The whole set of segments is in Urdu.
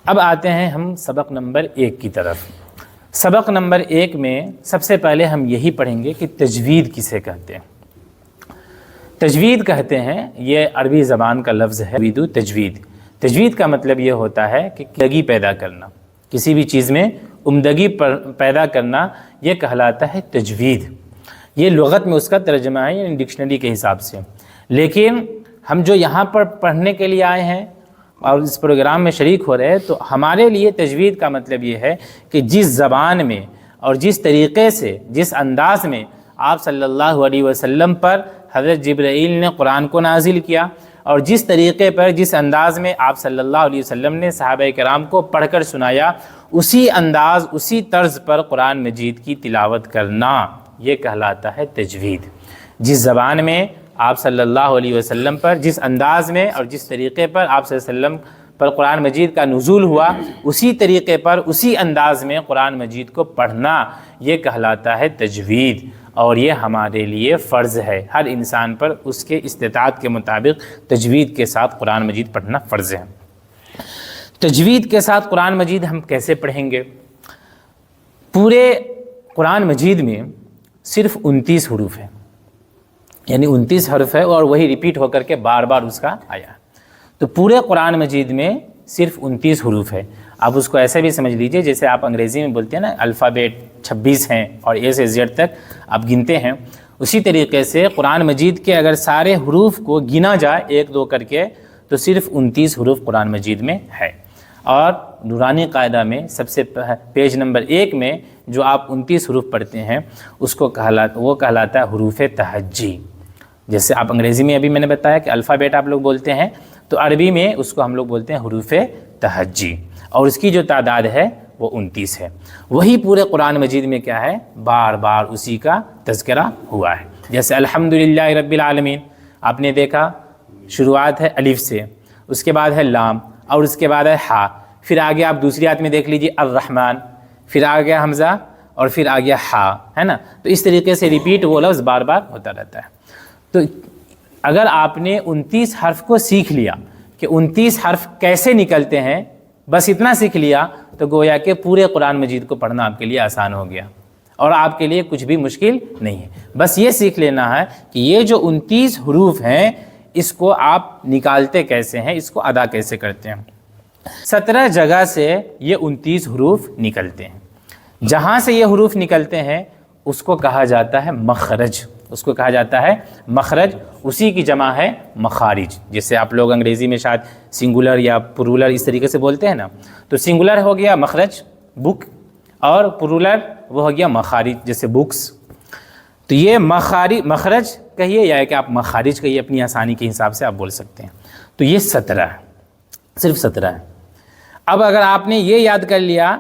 اب آتے ہیں ہم سبق نمبر 1 کی طرف۔ سبق نمبر 1 میں سب سے پہلے ہم یہی پڑھیں گے کہ تجوید کسے کہتے ہیں۔ تجوید کہتے ہیں، یہ عربی زبان کا لفظ ہے تجوید۔ تجوید کا مطلب یہ ہوتا ہے کہ عمدگی پیدا کرنا، کسی بھی چیز میں عمدگی پیدا کرنا، یہ کہلاتا ہے تجوید۔ یہ لغت میں اس کا ترجمہ ہے، یعنی ڈکشنری کے حساب سے۔ لیکن ہم جو یہاں پر پڑھنے کے لیے آئے ہیں اور اس پروگرام میں شریک ہو رہے ہیں، تو ہمارے لیے تجوید کا مطلب یہ ہے کہ جس زبان میں اور جس طریقے سے، جس انداز میں آپ صلی اللہ علیہ وسلم پر حضرت جبرائیل نے قرآن کو نازل کیا، اور جس طریقے پر، جس انداز میں آپ صلی اللہ علیہ وسلم نے صحابہ کرام کو پڑھ کر سنایا، اسی انداز، اسی طرز پر قرآن مجید کی تلاوت کرنا، یہ کہلاتا ہے تجوید۔ جس زبان میں آپ صلی اللہ علیہ وسلم پر، جس انداز میں اور جس طریقے پر آپ صلی اللہ علیہ وسلم پر قرآن مجید کا نزول ہوا، اسی طریقے پر، اسی انداز میں قرآن مجید کو پڑھنا، یہ کہلاتا ہے تجوید۔ اور یہ ہمارے لیے فرض ہے، ہر انسان پر اس کے استطاعت کے مطابق تجوید کے ساتھ قرآن مجید پڑھنا فرض ہے۔ تجوید کے ساتھ قرآن مجید ہم کیسے پڑھیں گے؟ پورے قرآن مجید میں صرف 29 حروف ہیں، یعنی 29 حرف ہے، اور وہی ریپیٹ ہو کر کے بار بار اس کا آیا۔ تو پورے قرآن مجید میں صرف 29 حروف ہے۔ آپ اس کو ایسے بھی سمجھ لیجئے جیسے آپ انگریزی میں بولتے ہیں نا، الفابیٹ 26 ہیں اور اے سے زیڈ تک آپ گنتے ہیں، اسی طریقے سے قرآن مجید کے اگر سارے حروف کو گنا جائے 1 2 کر کے، تو صرف 29 حروف قرآن مجید میں ہے۔ اور نورانی قاعدہ میں سب سے پیج نمبر 1 میں جو آپ 29 حروف پڑھتے ہیں، اس کو وہ کہلاتا ہے حروف تہجی۔ جیسے آپ انگریزی میں ابھی میں نے بتایا کہ الفابیٹ آپ لوگ بولتے ہیں، تو عربی میں اس کو ہم لوگ بولتے ہیں حروف تہجی، اور اس کی جو تعداد ہے وہ 29 ہے۔ وہی پورے قرآن مجید میں کیا ہے؟ بار بار اسی کا تذکرہ ہوا ہے۔ جیسے الحمدللہ رب العالمین، آپ نے دیکھا شروعات ہے الف سے، اس کے بعد ہے لام، اور اس کے بعد ہے ہا، پھر آگے آپ دوسری آیت میں دیکھ لیجیے الرحمن، پھر آ گیا حمزہ، اور پھر آ گیا ہا، ہے نا؟ تو اس طریقے سے ریپیٹ وہ لفظ بار بار ہوتا رہتا ہے۔ تو اگر آپ نے 29 حرف کو سیکھ لیا کہ 29 حرف کیسے نکلتے ہیں، بس اتنا سیکھ لیا، تو گویا کہ پورے قرآن مجید کو پڑھنا آپ کے لیے آسان ہو گیا، اور آپ کے لیے کچھ بھی مشکل نہیں ہے۔ بس یہ سیکھ لینا ہے کہ یہ جو 29 حروف ہیں، اس کو آپ نکالتے کیسے ہیں، اس کو ادا کیسے کرتے ہیں۔ 17 جگہ سے یہ 29 حروف نکلتے ہیں۔ جہاں سے یہ حروف نکلتے ہیں اس کو کہا جاتا ہے مخرج، اس کو کہا جاتا ہے مخرج، اسی کی جمع ہے مخارج۔ جیسے آپ لوگ انگریزی میں شاید سنگولر یا پرولر اس طریقے سے بولتے ہیں نا، تو سنگولر ہو گیا مخرج بک، اور پرولر وہ ہو گیا مخارج، جیسے بکس۔ تو یہ مخرج کہیے یا کہ آپ مخارج کہیے، اپنی آسانی کے حساب سے آپ بول سکتے ہیں۔ تو یہ 17 ہے، صرف 17 ہے۔ اب اگر آپ نے یہ یاد کر لیا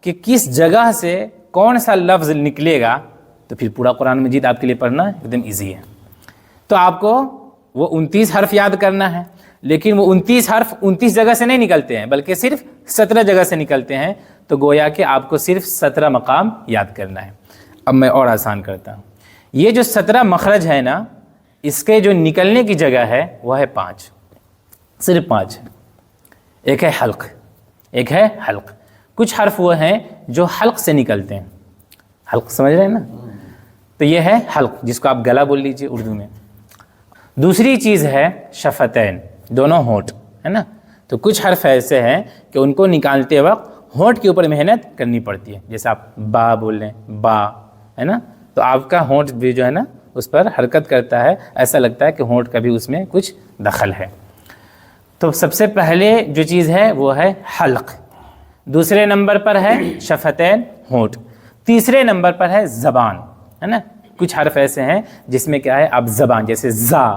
کہ کس جگہ سے کون سا لفظ نکلے گا، تو پھر پورا قرآن مجید آپ کے لیے پڑھنا ایک دم ایزی ہے۔ تو آپ کو وہ 29 حرف یاد کرنا ہے، لیکن وہ 29 حرف 29 جگہ سے نہیں نکلتے ہیں، بلکہ صرف 17 جگہ سے نکلتے ہیں۔ تو گویا کہ آپ کو صرف 17 مقام یاد کرنا ہے۔ اب میں اور آسان کرتا ہوں۔ یہ جو 17 مخرج ہے نا، اس کے جو نکلنے کی جگہ ہے وہ ہے 5، صرف 5 ہے۔ ایک ہے حلق، ایک ہے حلق۔ کچھ حرف وہ ہیں جو حلق سے نکلتے ہیں، حلق سمجھ رہے ہیں نا؟ تو یہ ہے حلق، جس کو آپ گلا بول لیجئے اردو میں۔ دوسری چیز ہے شفتین، دونوں ہونٹ، ہے نا؟ تو کچھ حرف ایسے ہیں کہ ان کو نکالتے وقت ہونٹ کے اوپر محنت کرنی پڑتی ہے، جیسے آپ با بول لیں، با، ہے نا؟ تو آپ کا ہونٹ بھی جو ہے نا اس پر حرکت کرتا ہے، ایسا لگتا ہے کہ ہونٹ کا بھی اس میں کچھ دخل ہے۔ تو سب سے پہلے جو چیز ہے وہ ہے حلق، دوسرے نمبر پر ہے شفتین، ہونٹ، تیسرے نمبر پر ہے زبان، ہے نا؟ کچھ حرف ایسے ہیں جس میں کیا ہے، آپ زبان، جیسے زا،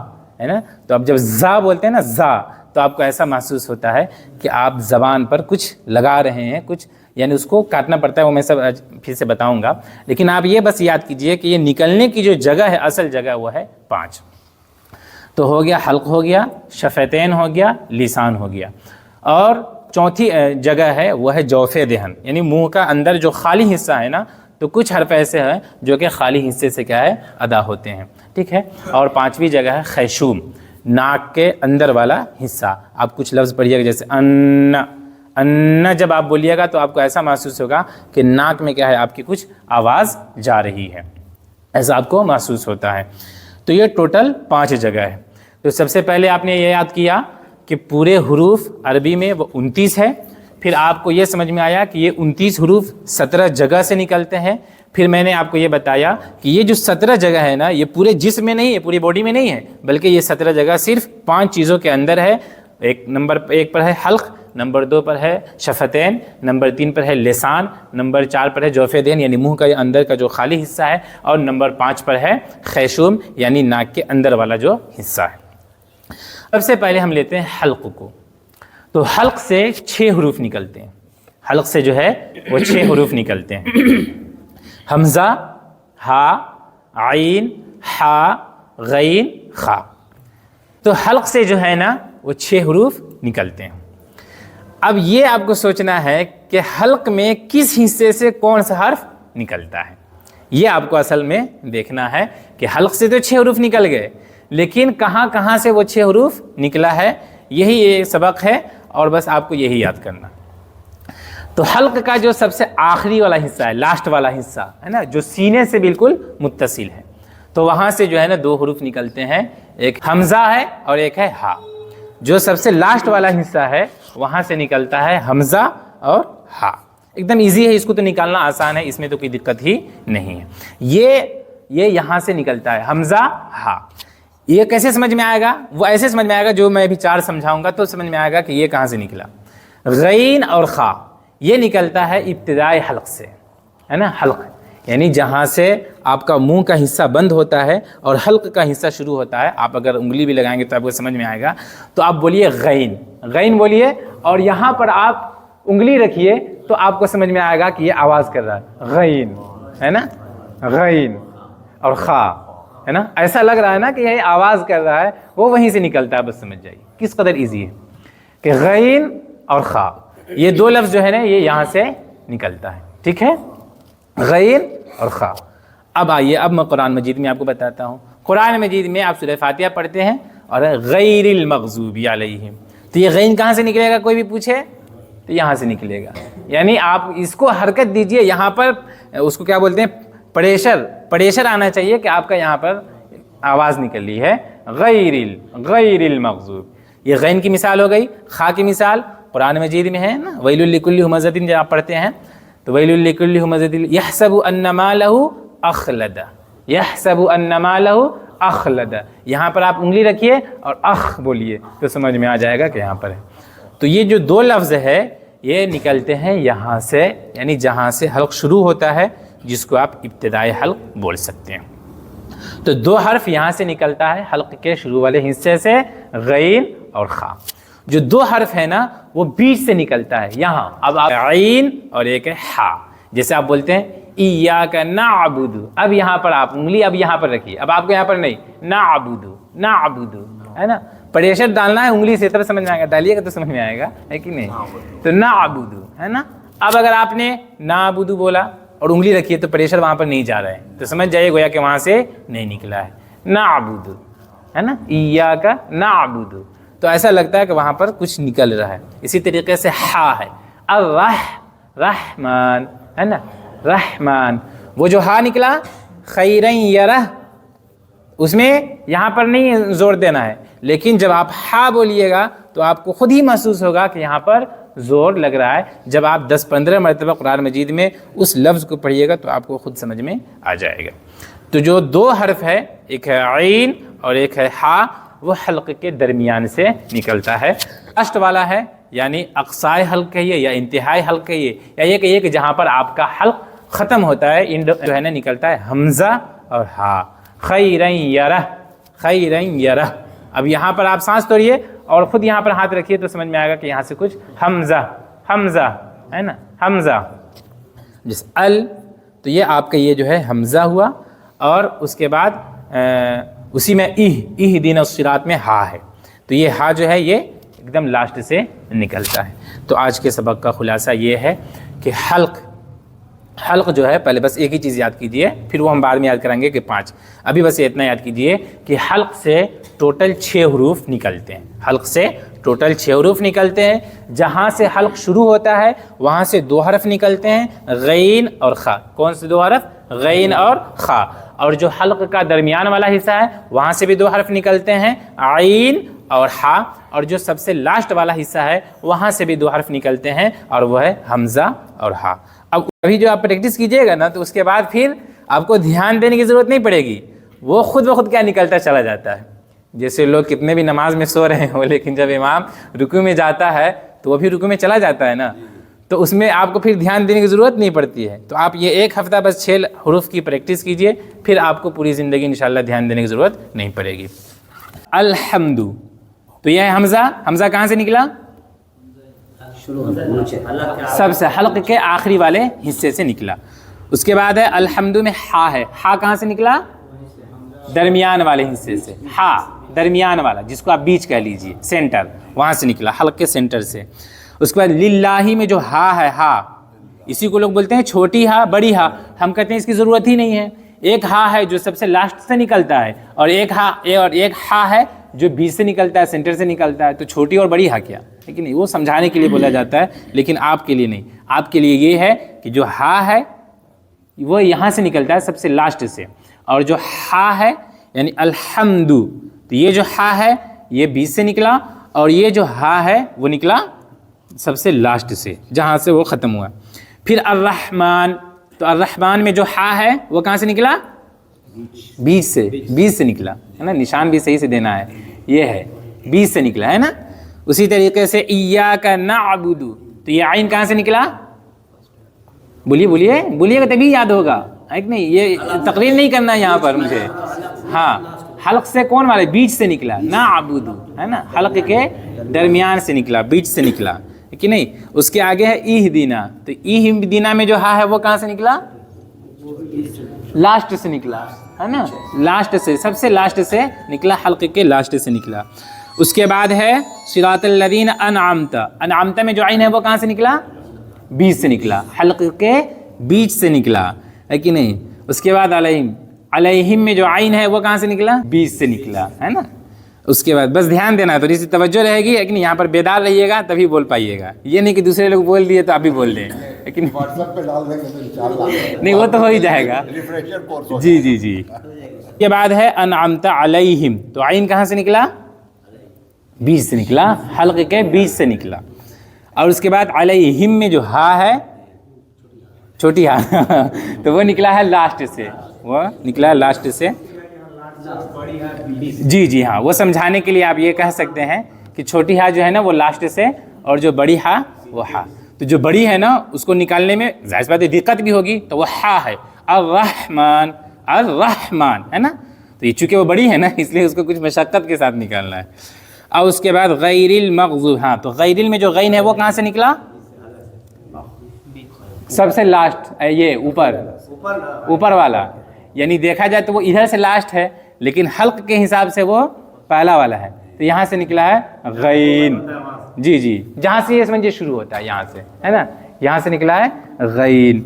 ہے نا؟ تو اب جب زا بولتے ہیں نا، زا، تو آپ کو ایسا محسوس ہوتا ہے کہ آپ زبان پر کچھ لگا رہے ہیں، کچھ یعنی اس کو کاٹنا پڑتا ہے، وہ میں سب پھر سے بتاؤں گا۔ لیکن آپ یہ بس یاد کیجئے کہ یہ نکلنے کی جو جگہ ہے، اصل جگہ وہ ہے 5۔ تو ہو گیا حلق، ہو گیا شفتین، ہو گیا لسان، ہو گیا، اور چوتھی جگہ ہے وہ ہے جوف دہن، یعنی منہ کا اندر جو خالی حصہ ہے نا، تو کچھ حرف ایسے ہیں جو کہ خالی حصے سے کیا ہے، ادا ہوتے ہیں، ٹھیک ہے۔ اور 5ویں جگہ ہے خیشوم، ناک کے اندر والا حصہ۔ آپ کچھ لفظ پڑھیے گا، جیسے ان، ان جب آپ بولیے گا تو آپ کو ایسا محسوس ہوگا کہ ناک میں کیا ہے آپ کی کچھ آواز جا رہی ہے، ایسا آپ کو محسوس ہوتا ہے۔ تو یہ ٹوٹل 5 جگہ ہے۔ تو سب سے پہلے آپ نے یہ یاد کیا کہ پورے حروف عربی میں وہ 29 ہے، پھر آپ کو یہ سمجھ میں آیا کہ یہ 29 حروف 17 جگہ سے نکلتے ہیں۔ پھر میں نے آپ کو یہ بتایا کہ یہ جو 17 جگہ ہے نا، یہ پورے جسم میں نہیں ہے، پوری باڈی میں نہیں ہے، بلکہ یہ 17 جگہ صرف 5 چیزوں کے اندر ہے۔ نمبر 1 پر ہے حلق، نمبر 2 پر ہے شفتین، نمبر 3 پر ہے لسان، نمبر 4 پر ہے جوف دین یعنی منہ کا اندر کا جو خالی حصہ ہے، اور نمبر 5 پر ہے خیشوم یعنی ناک کے اندر والا جو حصہ ہے۔ سب سے پہلے ہم لیتے ہیں حلق کو۔ تو حلق سے 6 حروف نکلتے ہیں، حلق سے جو ہے وہ 6 حروف نکلتے ہیں، حمزہ، ہا، عین، حا، غین، خا۔ تو حلق سے جو ہے نا وہ 6 حروف نکلتے ہیں۔ اب یہ آپ کو سوچنا ہے کہ حلق میں کس حصے سے کون سا حرف نکلتا ہے، یہ آپ کو اصل میں دیکھنا ہے کہ حلق سے تو 6 حروف نکل گئے، لیکن کہاں کہاں سے وہ 6 حروف نکلا ہے، یہی یہ سبق ہے، اور بس آپ کو یہی یاد کرنا۔ تو حلق کا جو سب سے آخری والا حصہ ہے، لاسٹ والا حصہ ہے نا، جو سینے سے بالکل متصل ہے، تو وہاں سے جو ہے نا 2 حروف نکلتے ہیں، ایک حمزہ ہے اور ایک ہے ہا۔ جو سب سے لاسٹ والا حصہ ہے وہاں سے نکلتا ہے حمزہ اور ہا۔ ایک دم ایزی ہے، اس کو تو نکالنا آسان ہے، اس میں تو کوئی دقت ہی نہیں ہے۔ یہ یہاں سے نکلتا ہے حمزہ ہا۔ یہ کیسے سمجھ میں آئے گا؟ وہ ایسے سمجھ میں آئے گا جو میں ابھی 4 سمجھاؤں گا تو سمجھ میں آئے گا کہ یہ کہاں سے نکلا۔ غین اور خا یہ نکلتا ہے ابتدائی حلق سے، ہے نا، حلق یعنی جہاں سے آپ کا منہ کا حصہ بند ہوتا ہے اور حلق کا حصہ شروع ہوتا ہے۔ آپ اگر انگلی بھی لگائیں گے تو آپ کو سمجھ میں آئے گا۔ تو آپ بولیے غین، غین بولیے، اور یہاں پر آپ انگلی رکھیے تو آپ کو سمجھ میں آئے گا کہ یہ آواز کر رہا ہے، غین، ہے نا، غین اور خا، ہے نا، ایسا لگ رہا ہے نا کہ یہ آواز کر رہا ہے، وہ وہیں سے نکلتا ہے۔ بس سمجھ جائیے کس قدر ایزی ہے کہ غین اور خا یہ 2 لفظ جو ہے نا یہ یہاں سے نکلتا ہے، ٹھیک ہے، غین اور خا۔ اب آئیے، اب میں قرآن مجید میں آپ کو بتاتا ہوں۔ قرآن مجید میں آپ سورہ فاتحہ پڑھتے ہیں اور غیر المغضوب علیہم، تو یہ غین کہاں سے نکلے گا؟ کوئی بھی پوچھے تو یہاں سے نکلے گا، یعنی آپ اس کو حرکت دیجئے، یہاں پر اس کو کیا بولتے ہیں، پریشر آنا چاہیے کہ آپ کا یہاں پر آواز نکل رہی ہے، غیر المغضوب۔ یہ غین کی مثال ہو گئی۔ خا کی مثال قرآن مجید میں ہے نا، ویل لکل ہمزۃ، جب آپ پڑھتے ہیں تو ویل لکل ہمزۃ یحسب ان مالہ اخلد، یحسب ان مالہ اخلد، یہاں پر آپ انگلی رکھیے اور اخ بولیے تو سمجھ میں آ جائے گا کہ یہاں پر ہے۔ تو یہ جو 2 لفظ ہے یہ نکلتے ہیں یہاں سے، یعنی جہاں سے حلق شروع ہوتا ہے، جس کو آپ ابتدائی حلق بول سکتے ہیں۔ تو 2 حرف یہاں سے نکلتا ہے حلق کے شروع والے حصے سے، غین اور خا۔ جو 2 حرف ہے نا وہ بیچ سے نکلتا ہے یہاں، اب آپ عین اور ایک ہے ہا، جیسے آپ بولتے ہیں ایاک نعبد، اب یہاں پر آپ انگلی اب یہاں پر رکھیے، اب آپ کو یہاں پر نہیں، نعبد، ہے نا، پریشر ڈالنا ہے انگلی سے تب سمجھ میں آئے گا، ڈالیے گا تو سمجھ میں آئے گا، ہے کہ نہیں؟ تو نعبد، ہے نا۔ اب اگر آپ نے نعبد بولا اور انگلی رکھیے تو پریشر وہاں پر نہیں جا رہا ہے، تو سمجھ جائیے گویا کہ وہاں سے نہیں نکلا ہے، نعبد، ہے نا، ایاک نعبد، تو ایسا لگتا ہے کہ وہاں پر کچھ نکل رہا ہے۔ اسی طریقے سے ہا ہے، رحمان، ہے نا، رحمان، وہ جو ہا نکلا خیرن یرہ، اس میں یہاں پر نہیں زور دینا ہے، لیکن جب آپ ہا بولیے گا تو آپ کو خود ہی محسوس ہوگا کہ یہاں پر زور لگ رہا ہے۔ جب آپ 10-15 مرتبہ قرآن مجید میں اس لفظ کو پڑھیے گا تو آپ کو خود سمجھ میں آ جائے گا۔ تو جو 2 حرف ہے، ایک ہے عین اور ایک ہے ہا، وہ حلق کے درمیان سے نکلتا ہے۔ لاسٹ والا ہے یعنی اقصائے حلق کہیے یا انتہائی حلق کہیے، یا یہ کہیے کہ جہاں پر آپ کا حلق ختم ہوتا ہے، جو ہے نا نکلتا ہے حمزہ اور ہا، خیرن یرہ، خیرن یرہ۔ اب یہاں پر آپ سانس توڑیے اور خود یہاں پر ہاتھ رکھیے تو سمجھ میں آئے گا کہ یہاں سے کچھ حمزہ، حمزہ، ہے نا، حمزہ، جس تو یہ آپ کا یہ جو ہے حمزہ ہوا، اور اس کے بعد اسی میں اہدنا الصراط میں ہا ہے، تو یہ ہا جو ہے یہ ایک دم لاسٹ سے نکلتا ہے۔ تو آج کے سبق کا خلاصہ یہ ہے کہ حلق جو ہے، پہلے بس ایک ہی چیز یاد کیجئے، پھر وہ ہم بعد میں یاد کریں گے کہ 5، ابھی بس اتنا یاد کیجئے کہ حلق سے ٹوٹل 6 حروف نکلتے ہیں، حلق سے ٹوٹل 6 حروف نکلتے ہیں. جہاں سے حلق شروع ہوتا ہے وہاں سے 2 حرف نکلتے ہیں، غین اور خا. کون سے 2 حرف؟ غین اور خا. اور جو حلق کا درمیان والا حصہ ہے وہاں سے بھی 2 حرف نکلتے ہیں، عین اور ہا. اور جو سب سے لاسٹ والا حصہ ہے وہاں سے بھی 2 حرف نکلتے ہیں اور وہ ہے حمزہ اور ہا. اب ابھی جو آپ پریکٹس کیجئے گا نا تو اس کے بعد پھر آپ کو دھیان دینے کی ضرورت نہیں پڑے گی، وہ خود بخود کیا نکلتا چلا جاتا ہے. جیسے لوگ کتنے بھی نماز میں سو رہے ہوں لیکن جب امام رکوع میں جاتا ہے تو وہ بھی رکوع میں چلا جاتا ہے نا، تو اس میں آپ کو پھر دھیان دینے کی ضرورت نہیں پڑتی ہے. تو آپ یہ ایک ہفتہ بس 6 حروف کی پریکٹس کیجئے، پھر آپ کو پوری زندگی انشاءاللہ دھیان دینے کی ضرورت نہیں پڑے گی. الحمد، تو یہ ہے حمزہ. حمزہ کہاں سے نکلا؟ سب سے حلق کے آخری والے حصے سے نکلا. اس کے بعد ہے الحمد میں ہا ہے. ہا کہاں سے نکلا؟ درمیان والے حصے سے. ہا درمیان والا جس کو آپ بیچ کہہ لیجئے، سینٹر، وہاں سے نکلا، حلق کے سینٹر سے. اس کے بعد للہ میں جو ہا ہے، ہا اسی کو لوگ بولتے ہیں چھوٹی ہا بڑی ہا. ہم کہتے ہیں اس کی ضرورت ہی نہیں ہے. ایک ہا ہے جو سب سے لاسٹ سے نکلتا ہے اور ایک ہا ہے جو بیچ سے نکلتا ہے، سینٹر سے نکلتا ہے. تو چھوٹی اور بڑی ہا کیا، لیکن نہیں، وہ سمجھانے کے لیے بولا جاتا ہے، لیکن آپ کے لیے نہیں. آپ کے لیے یہ ہے کہ جو ہا ہے وہ یہاں سے نکلتا ہے سب سے لاسٹ سے، اور جو ہا ہے یعنی الحمد، تو یہ جو ہا ہے یہ بیچ سے نکلا اور یہ جو ہا ہے وہ نکلا سب سے لاسٹ سے جہاں سے وہ ختم ہوا. پھر الرحمن، تو الرحمن میں جو ہا ہے وہ کہاں سے نکلا؟ بیچ سے نکلا ہے نا. نشان بھی صحیح سے دینا ہے، یہ ہے بیچ سے نکلا ہے نا. اسی طریقے سے ایاک نعبد، تو یہ عین کہاں سے نکلا؟ بولیے گا تبھی یاد ہوگا، ہے کہ نہیں؟ یہ تقریر نہیں کرنا ہے یہاں پر مجھے. ہاں، حلق سے کون والے؟ بیچ سے نکلا. نعبد ہے نا، حلق کے درمیان سے نکلا، بیچ سے نکلا، ہے کہ نہیں؟ اس کے آگے ہے اہدینا، تو اہدینا میں جو ہا ہے وہ کہاں سے نکلا؟ لاسٹ سے نکلا ہے نا، لاسٹ سے، سب سے لاسٹ سے نکلا، حلق کے لاسٹ سے نکلا. اس کے بعد ہے صراط الذین انعمت. انعمت میں جو عین ہے وہ کہاں سے نکلا؟ بیچ سے نکلا، حلق کے بیچ سے نکلا، ہے کہ نہیں؟ اس کے بعد علیہم میں جو عین ہے وہ کہاں سے نکلا؟ بیچ سے نکلا ہے نا. اس کے بعد بس دھیان دینا ہے، تھوڑی سی توجہ رہے گی، لیکن یہاں پر بیدار رہیے گا تبھی بول پائیے گا. یہ نہیں کہ دوسرے لوگ بول دیے تو آپ بھی بول دیں، لیکن واٹس ایپ پہ ڈال دیں گے تو انشاءاللہ نہیں، وہ تو ہو ہی جائے گا. ریفریشر کورس ہو جی. اس کے بعد ہے انعمت علیہم، تو عین کہاں سے نکلا؟ بیچ سے نکلا، حلق کے بیچ سے نکلا. اور اس کے بعد علیہم میں جو ہا ہے، چھوٹی ہا تو وہ نکلا ہے لاسٹ سے، وہ نکلا ہے لاسٹ سے. جی ہاں، وہ سمجھانے کے لیے آپ یہ کہہ سکتے ہیں کہ چھوٹی ہا جو ہے نا وہ لاسٹ سے، اور جو بڑی ہا وہ ہا. تو جو بڑی ہے نا اس کو نکالنے میں ظاہر سی بات ہے دقت بھی ہوگی، تو وہ ہا ہے. الرحمن ہے نا. تو یہ چونکہ وہ بڑی ہے نا اس لیے اس کو کچھ مشقت کے ساتھ نکالنا ہے. اور اس کے بعد غیر المغضوب، ہاں تو غیر میں جو غین ہے وہ کہاں سے نکلا؟ سب سے لاسٹ، یہ اوپر والا، یعنی دیکھا جائے تو وہ ادھر سے لاسٹ ہے لیکن حلق کے حساب سے وہ پہلا والا ہے، تو یہاں سے نکلا ہے غین. جی جہاں سے یہ سمجھے شروع ہوتا ہے یہاں سے، ہے نا، یہاں سے نکلا ہے غین.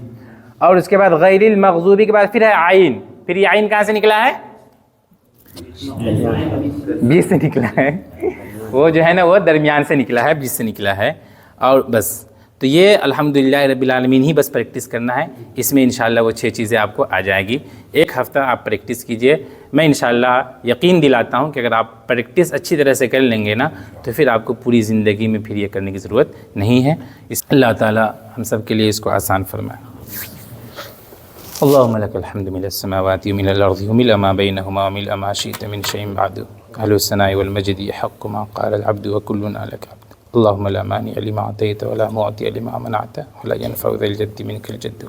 اور اس کے بعد غیر المغضوبی کے بعد پھر ہے عین. پھر یہ عین کہاں سے نکلا ہے؟ بیچ سے نکلا ہے. وہ جو ہے نا وہ درمیان سے نکلا ہے، بیچ سے نکلا ہے. اور بس تو یہ الحمدللہ رب العالمین ہی بس پریکٹس کرنا ہے. اس میں انشاءاللہ وہ 6 چیزیں آپ کو آ جائے گی. ایک ہفتہ آپ پریکٹس کیجئے. میں انشاءاللہ یقین دلاتا ہوں کہ اگر آپ پریکٹس اچھی طرح سے کر لیں گے نا تو پھر آپ کو پوری زندگی میں پھر یہ کرنے کی ضرورت نہیں ہے. اللہ تعالیٰ ہم سب کے لیے اس کو آسان فرمائے. اللهم لك الحمد من السماوات ومن الأرض ومن ما بينهما ومن ما شئت من شيء بعد. أهل الثناء والمجد يحق ما قال العبد وكلنا لك عبد. اللهم لا مانع لما أعطيت ولا معطي لما منعت ولا ينفع ذا الجد منك الجد.